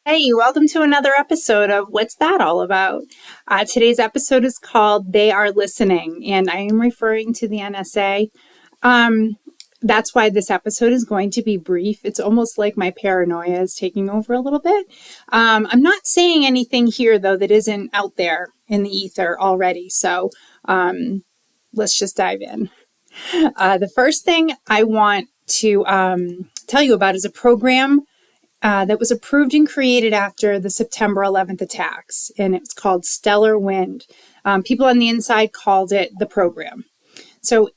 Hey, welcome to another episode of What's That All About? Today's episode is called They Are Listening, and I am referring to the NSA. Um, that's why this episode is going to be brief. It's almost like my paranoia is taking over a little bit. I'm not saying anything here, though, that isn't out there in the ether already. So let's just dive in. The first thing I want to tell you about is a program that was approved and created after the September 11th attacks, and it's called Stellar Wind. People on the inside called it the program. So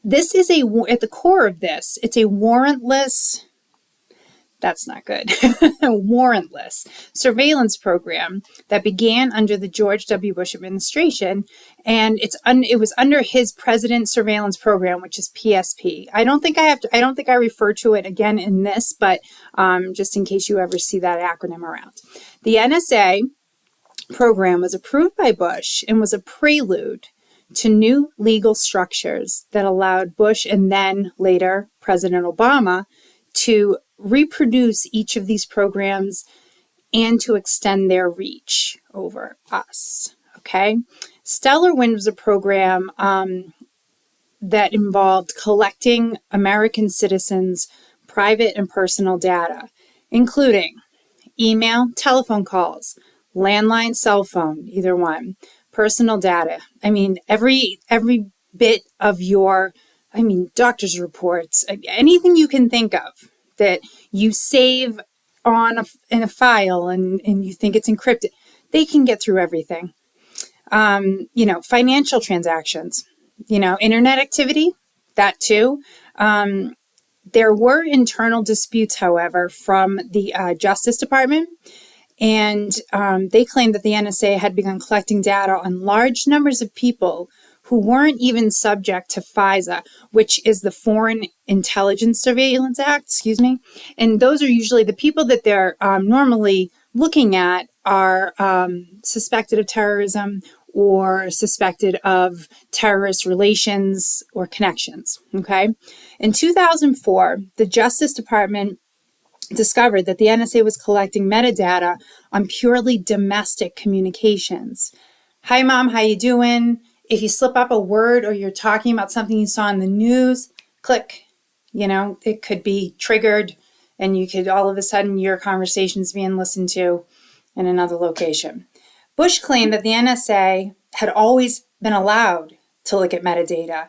this is at the core of this, it's a warrantless, that's not good, warrantless surveillance program that began under the George W. Bush administration, and it was under his President Surveillance Program, which is PSP. I don't think I refer to it again in this, but just in case you ever see that acronym around. The NSA program was approved by Bush and was a prelude to new legal structures that allowed Bush and then later President Obama to reproduce each of these programs and to extend their reach over us. Okay. Stellar Wind was a program that involved collecting American citizens' private and personal data, including email, telephone calls, landline, cell phone, either one, personal data. I mean, every bit of your, doctor's reports, anything you can think of that you save in a file and you think it's encrypted, they can get through everything. Financial transactions, internet activity, that too. There were internal disputes, however, from the Justice Department, and they claimed that the NSA had begun collecting data on large numbers of people who weren't even subject to FISA, which is the Foreign Intelligence Surveillance Act, And those are usually the people that they're normally looking at are suspected of terrorism or suspected of terrorist relations or connections, okay? In 2004, the Justice Department discovered that the NSA was collecting metadata on purely domestic communications. Hi, Mom, how you doing? If you slip up a word or you're talking about something you saw in the news, click. It could be triggered and you could all of a sudden your conversation's being listened to in another location. Bush claimed that the NSA had always been allowed to look at metadata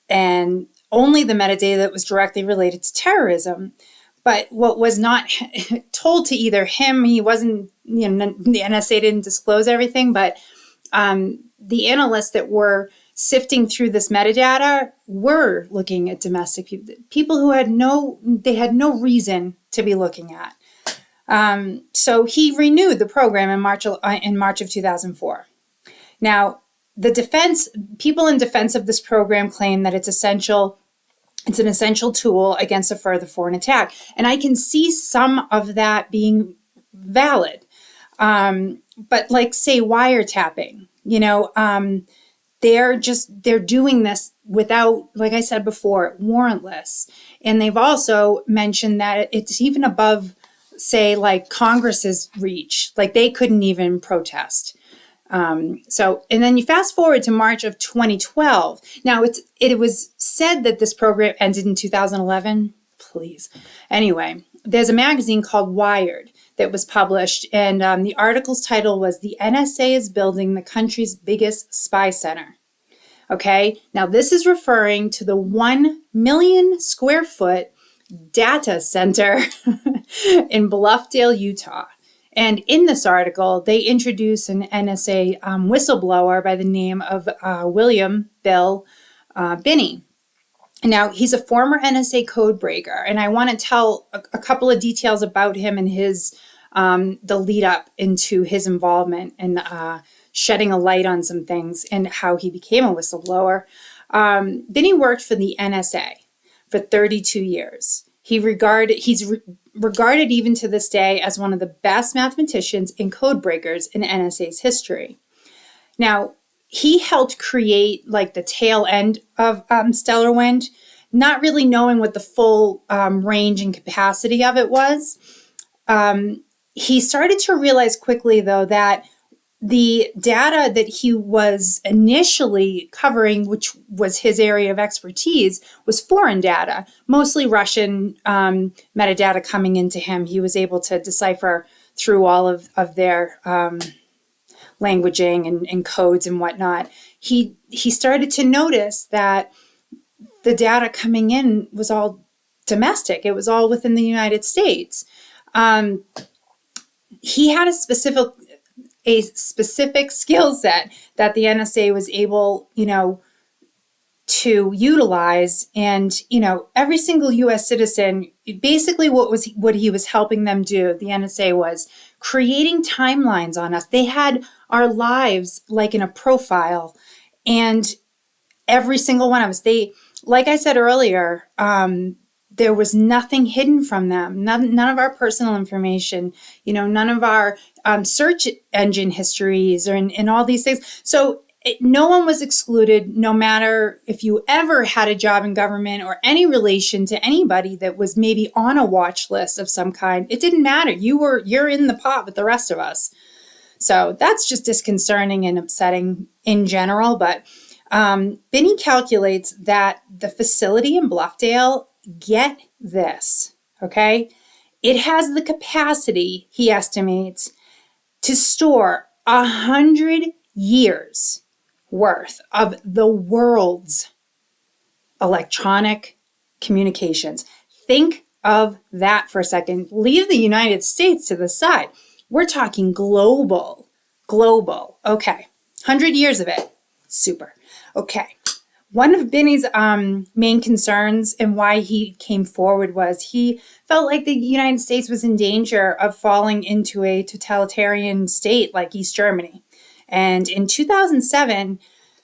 and only the metadata that was directly related to terrorism. But what was not told to either him, he wasn't, the NSA didn't disclose everything, but the analysts that were sifting through this metadata were looking at domestic people who had no reason to be looking at. So he renewed the program in March of 2004. Now, people in defense of this program claim that it's essential. It's an essential tool against a further foreign attack. And I can see some of that being valid. But like, say, wiretapping, they're doing this without, like I said before, warrantless. And they've also mentioned that it's even above, say, like Congress's reach, like they couldn't even protest. And then you fast forward to March of 2012. Now it was said that this program ended in 2011. Please. Anyway, there's a magazine called Wired that was published, and the article's title was "The NSA is Building the Country's Biggest Spy Center." Okay. Now this is referring to the 1 million square foot data center in Bluffdale, Utah. And in this article, they introduce an NSA whistleblower by the name of William Bill Binney. Now, he's a former NSA codebreaker, and I want to tell a couple of details about him and the lead up into his involvement and shedding a light on some things and how he became a whistleblower. Binney worked for the NSA for 32 years. He's regarded even to this day as one of the best mathematicians and code breakers in NSA's history. Now, he helped create like the tail end of Stellar Wind, not really knowing what the full range and capacity of it was. he started to realize quickly, though, that the data that he was initially covering, which was his area of expertise, was foreign data, mostly Russian metadata coming into him. He was able to decipher through all of their languaging and codes and whatnot. He started to notice that the data coming in was all domestic. It was all within the United States. He had a specific skill set that the NSA was able, to utilize. And, every single US citizen, basically what he was helping them do, the NSA, was creating timelines on us. They had our lives like in a profile, and every single one of us, like I said earlier, there was nothing hidden from them. None of our personal information, none of our search engine histories and all these things. So no one was excluded, no matter if you ever had a job in government or any relation to anybody that was maybe on a watch list of some kind. It didn't matter. You're in the pot with the rest of us. So that's just disconcerting and upsetting in general. But Binney calculates that the facility in Bluffdale, get this, okay? It has the capacity, he estimates, to store 100 years worth of the world's electronic communications. Think of that for a second. Leave the United States to the side. We're talking global. Okay, 100 years of it. Super. Okay. One of Binney's main concerns and why he came forward was he felt like the United States was in danger of falling into a totalitarian state like East Germany. And in 2007,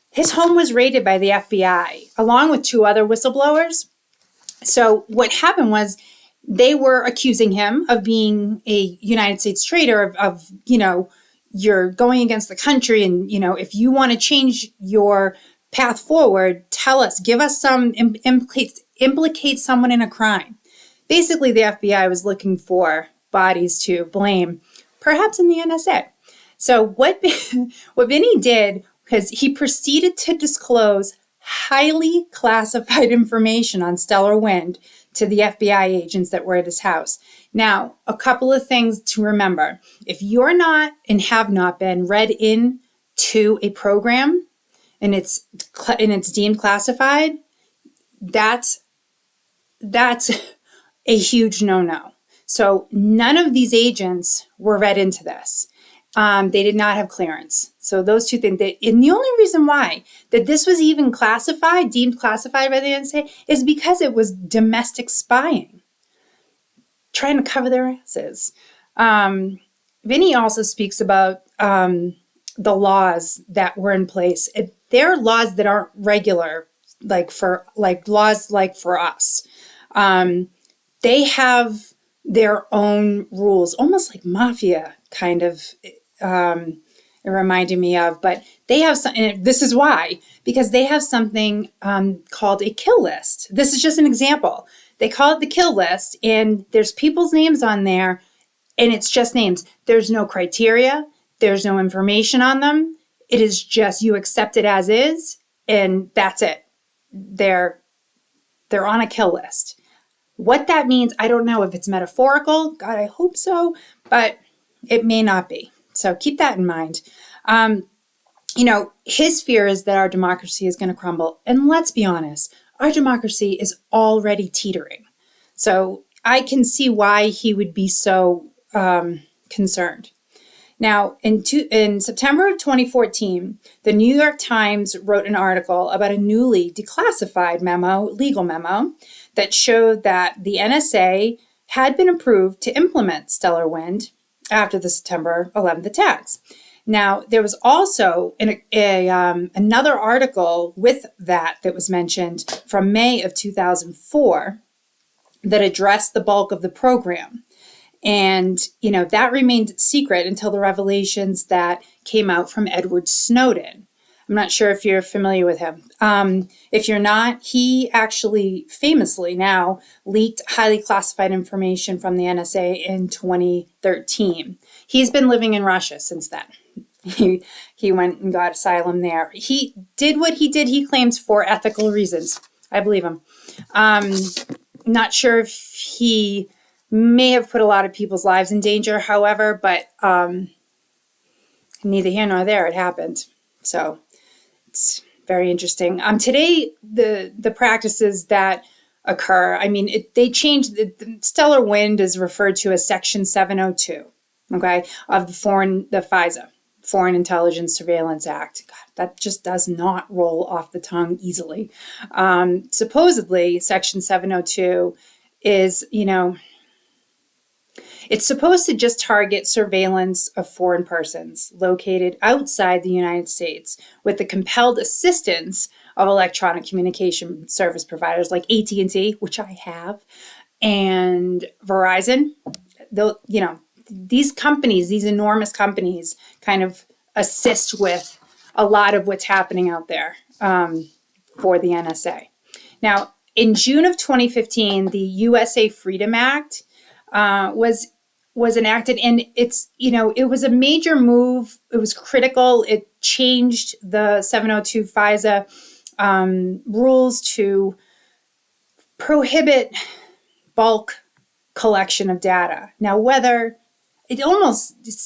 his home was raided by the FBI, along with 2 other whistleblowers. So what happened was they were accusing him of being a United States traitor, of you're going against the country, and, if you want to change your path forward, tell us, give us some, implicate someone in a crime. Basically, the FBI was looking for bodies to blame, perhaps in the NSA. So what Binney did was he proceeded to disclose highly classified information on Stellar Wind to the FBI agents that were at his house. Now, a couple of things to remember. If you're not and have not been read in to a program, and it's deemed classified, that's a huge no-no. So none of these agents were read into this. They did not have clearance. So those 2 things. And the only reason why that this was even deemed classified by the NSA, is because it was domestic spying, trying to cover their asses. Vinny also speaks about the laws that were in place. They're laws that aren't regular, laws like for us. They have their own rules, almost like mafia kind of. It reminded me of, but they have some, and this is why, because they have something called a kill list. This is just an example. They call it the kill list, and there's people's names on there, and it's just names. There's no criteria. There's no information on them. It is just you accept it as is, and that's it. They're on a kill list. What that means, I don't know if it's metaphorical. God, I hope so, but it may not be. So keep that in mind. His fear is that our democracy is going to crumble. And let's be honest, our democracy is already teetering. So I can see why he would be so concerned. Now, in September of 2014, the New York Times wrote an article about a newly declassified legal memo, that showed that the NSA had been approved to implement Stellar Wind after the September 11th attacks. Now, there was also another article with that was mentioned from May of 2004 that addressed the bulk of the program. And, that remained secret until the revelations that came out from Edward Snowden. I'm not sure if you're familiar with him. If you're not, he actually famously now leaked highly classified information from the NSA in 2013. He's been living in Russia since then. He went and got asylum there. He did what he did, he claims, for ethical reasons. I believe him. Not sure if he may have put a lot of people's lives in danger, however, but neither here nor there, it happened. So it's very interesting. Today, the practices that occur, I mean, they changed. The stellar wind is referred to as Section 702, okay, of the FISA, Foreign Intelligence Surveillance Act. God, that just does not roll off the tongue easily. Supposedly, Section 702 is, it's supposed to just target surveillance of foreign persons located outside the United States with the compelled assistance of electronic communication service providers like AT&T, which I have, and Verizon. These companies, these enormous companies, kind of assist with a lot of what's happening out there for the NSA. Now, in June of 2015, the USA Freedom Act was enacted, and it was a major move. It was critical. It changed the 702 FISA rules to prohibit bulk collection of data. Now, whether it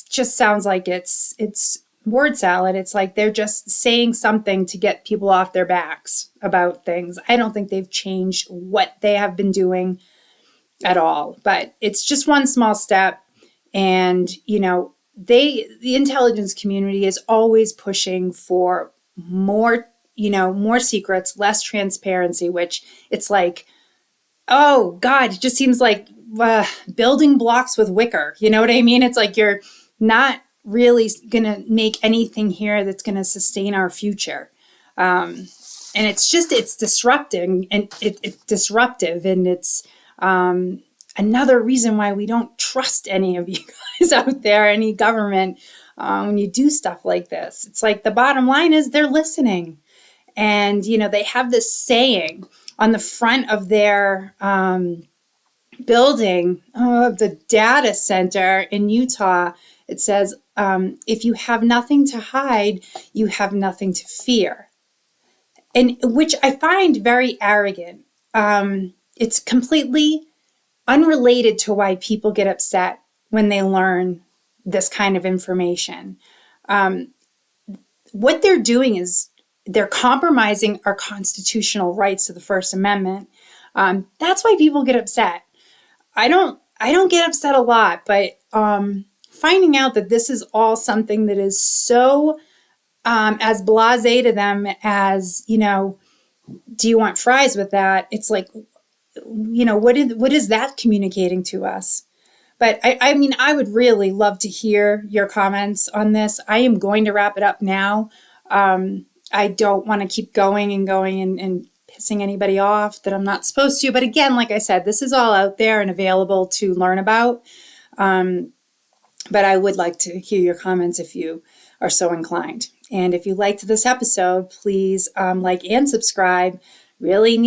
just sounds like it's word salad. It's like they're just saying something to get people off their backs about things. I don't think they've changed what they have been doing at all, but it's just one small step. And, the intelligence community is always pushing for more secrets, less transparency, which it's like, oh God, it just seems like building blocks with wicker. You know what I mean? It's like you're not really going to make anything here that's going to sustain our future. And it's disrupting, and it's disruptive, and it's another reason why we don't trust any of you guys out there, any government, when you do stuff like this. It's like the bottom line is they're listening. And, they have this saying on the front of their building, the data center in Utah. It says, if you have nothing to hide, you have nothing to fear. And which I find very arrogant. It's completely unrelated to why people get upset when they learn this kind of information. What they're doing is they're compromising our constitutional rights to the First Amendment. That's why people get upset. I don't get upset a lot, but finding out that this is all something that is so as blasé to them as, do you want fries with that? It's like, what is that communicating to us? But I mean, I would really love to hear your comments on this. I am going to wrap it up now. I don't want to keep going and pissing anybody off that I'm not supposed to. But again, like I said, this is all out there and available to learn about. But I would like to hear your comments if you are so inclined. And if you liked this episode, please like and subscribe. Really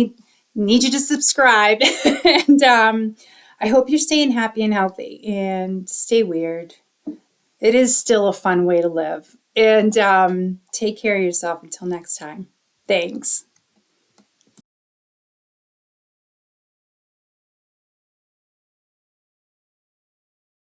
need you to subscribe. And I hope you're staying happy and healthy, and stay weird. It is still a fun way to live. And take care of yourself until next time. Thanks.